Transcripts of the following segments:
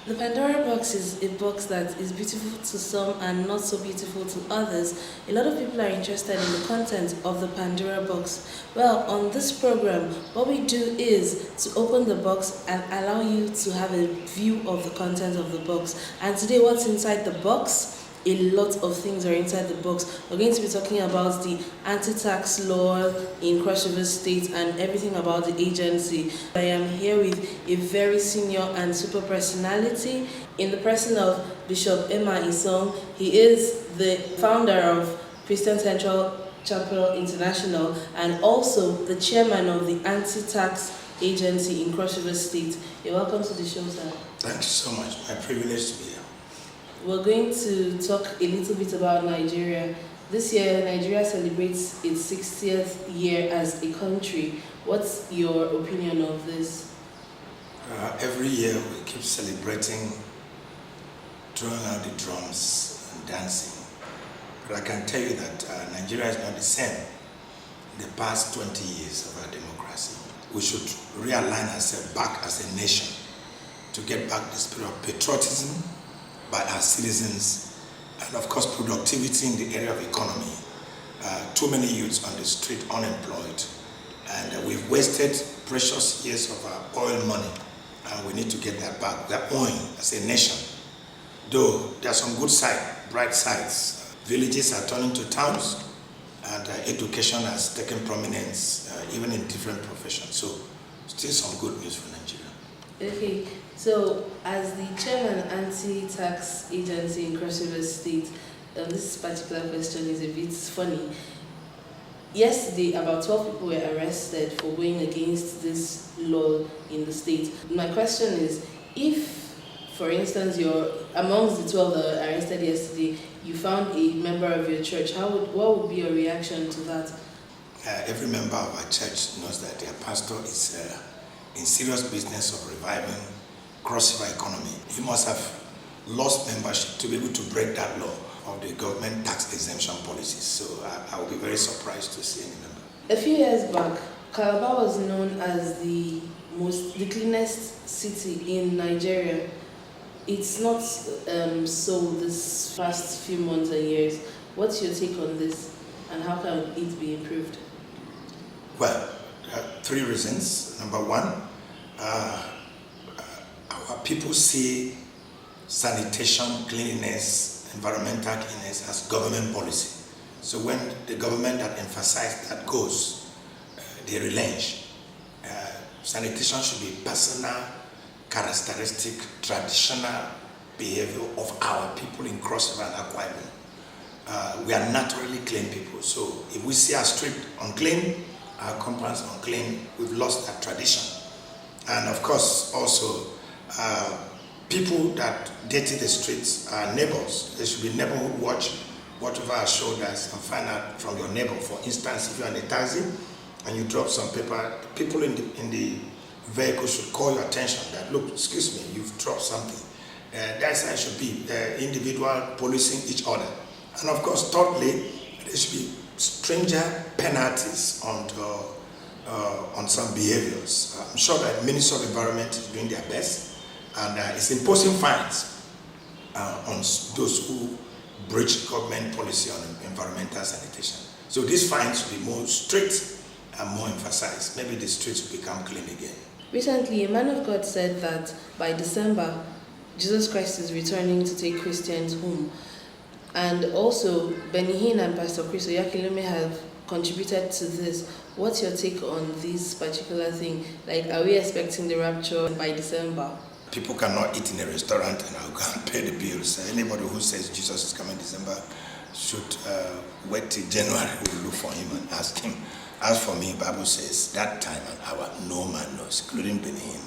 The Pandora box is a box that is beautiful to some and not so beautiful to others. A lot of people are interested in the content of the Pandora box. Well, on this program, what we do is to open the box and allow you to have a view of the content of the box. And today, what's inside the box? A lot of things are inside the box. We're going to be talking about the anti-tax law in Cross River State and everything about the agency. I am here with a very senior and super personality in the person of Bishop Emmah Isong. He is the founder of Christian Central Chapel International and also the chairman of the anti-tax agency in Cross River State. You're welcome to the show, sir. Thank you so much. My privilege to be here. We're going to talk a little bit about Nigeria. This year, Nigeria celebrates its 60th year as a country. What's your opinion of this? Every year we keep celebrating, throwing out the drums and dancing. But I can tell you that Nigeria is not the same in the past 20 years of our democracy. We should realign ourselves back as a nation to get back the spirit of patriotism by our citizens, and of course productivity in the area of economy. Too many youths on the street unemployed, and we've wasted precious years of our oil money, and we need to get that back. We're owing as a nation, though there are some good sides, bright sides. Villages are turning to towns, and education has taken prominence even in different professions. So still some good news for Nigeria. Okay, so as the chairman anti-tax agency in Cross River State, this particular question is a bit funny. Yesterday, about 12 people were arrested for going against this law in the state. My question is, if, for instance, you're amongst the 12 that were arrested yesterday, you found a member of your church, what would be your reaction to that? Every member of our church knows that their pastor is in serious business of reviving Cross River economy. He must have lost membership to be able to break that law of the government tax exemption policies. So I will be very surprised to see any member. A few years back, Calabar was known as the cleanest city in Nigeria. It's not so this past few months and years. What's your take on this, and how can it be improved? Well, three reasons. Number one, our people see sanitation, cleanliness, environmental cleanliness as government policy. So when the government that emphasizes that goes, they relent. Sanitation should be personal, characteristic, traditional behavior of our people in Cross River and Akwa Ibom. We are naturally clean people. So if we see our street unclean, our compounds unclean, we've lost that tradition. And of course, also, people that dirty the streets are neighbors. There should be neighborhood watch, watch over our shoulders and find out from your neighbor. For instance, if you're in a taxi and you drop some paper, people in the vehicle should call your attention that, look, excuse me, you've dropped something. That's how it should be, individual policing each other. And of course, thirdly, there should be stringent penalties on some behaviors. I'm sure that the Ministry of Environment is doing their best, and it's imposing fines on those who breach government policy on environmental sanitation. So these fines should be more strict and more emphasized. Maybe the streets will become clean again. Recently, a man of God said that by December, Jesus Christ is returning to take Christians home. And also, Benny Hinn and Pastor Chris Oyakilome have contributed to this. What's your take on this particular thing? Like, are we expecting the rapture by December? People cannot eat in a restaurant and I'll go and pay the bills. Anybody who says Jesus is coming December should wait till January. We'll look for him and ask him. As for me, Bible says, that time and hour no man knows, including Benny Hinn,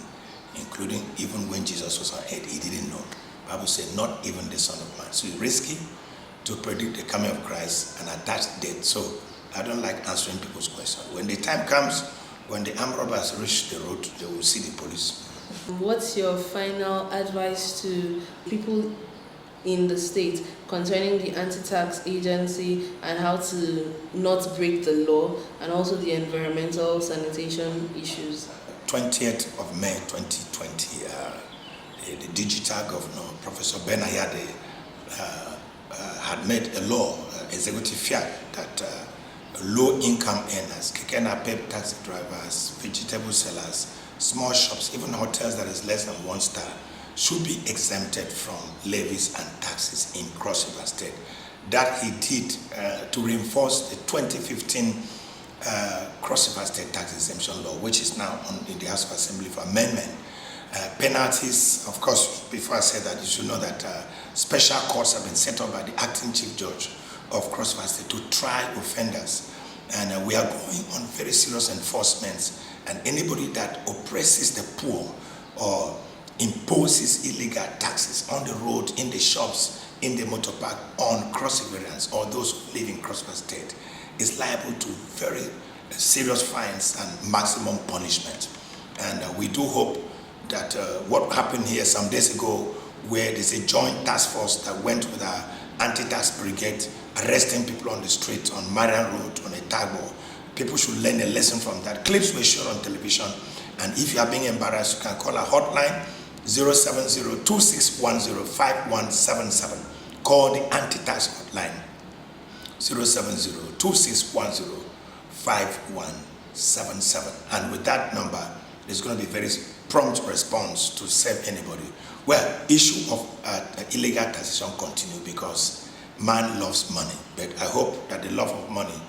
including even when Jesus was on earth, he didn't know. Bible said, not even the Son of Man. So it's risky to predict the coming of Christ and attach date. So I don't like answering people's questions. When the time comes, when the armed robbers reach the road, they will see the police. What's your final advice to people in the state concerning the anti-tax agency and how to not break the law, and also the environmental sanitation issues? 20th of May 2020, the digital governor, Professor Ben Ayade, had made a law, executive fiat, that low-income earners, keke napep taxi drivers, vegetable sellers, small shops, even hotels that is less than 1 star, should be exempted from levies and taxes in Cross River State. That he did to reinforce the 2015 Cross River State tax exemption law, which is now in the House of Assembly for amendment. Penalties, of course, before I say that, you should know that special courts have been set up by the acting chief judge of Cross River State to try offenders. And we are going on very serious enforcements. And anybody that oppresses the poor or imposes illegal taxes on the road, in the shops, in the motor park, on cross riverians or those who live in Cross River State is liable to very serious fines and maximum punishment. And we do hope that what happened here some days ago, where there's a joint task force that went with our anti-tax brigade, arresting people on the street, on Marian Road, on a tagboat, people should learn a lesson from that. Clips were shown on television, and if you are being embarrassed, you can call our hotline 070-2610-5177. Call the anti-tax hotline 070-2610-5177. And with that number, there's going to be very prompt response to save anybody. Well, issue of illegal taxation continue because man loves money. But I hope that the love of money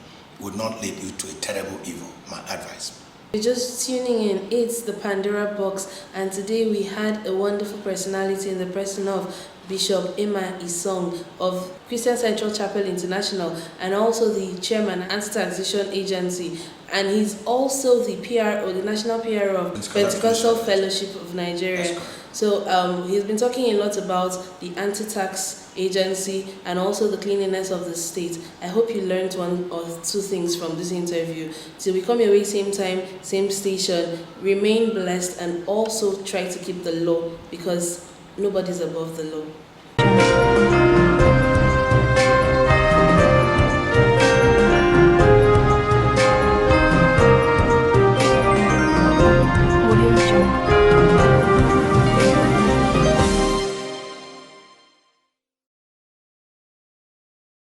would not lead you to a terrible evil. My advice. You're just tuning in, it's the Pandora Box, and today we had a wonderful personality in the person of Bishop Emmah Isong of Christian Central Chapel International, and also the chairman of Anti-Taxation Agency, and he's also the PRO, the national PRO of Pentecostal Fellowship of Nigeria. So he's been talking a lot about the anti-tax agency and also the cleanliness of the state. I hope you learned 1 or 2 things from this interview. Till we come your way same time, same station, remain blessed and also try to keep the law, because nobody's above the law.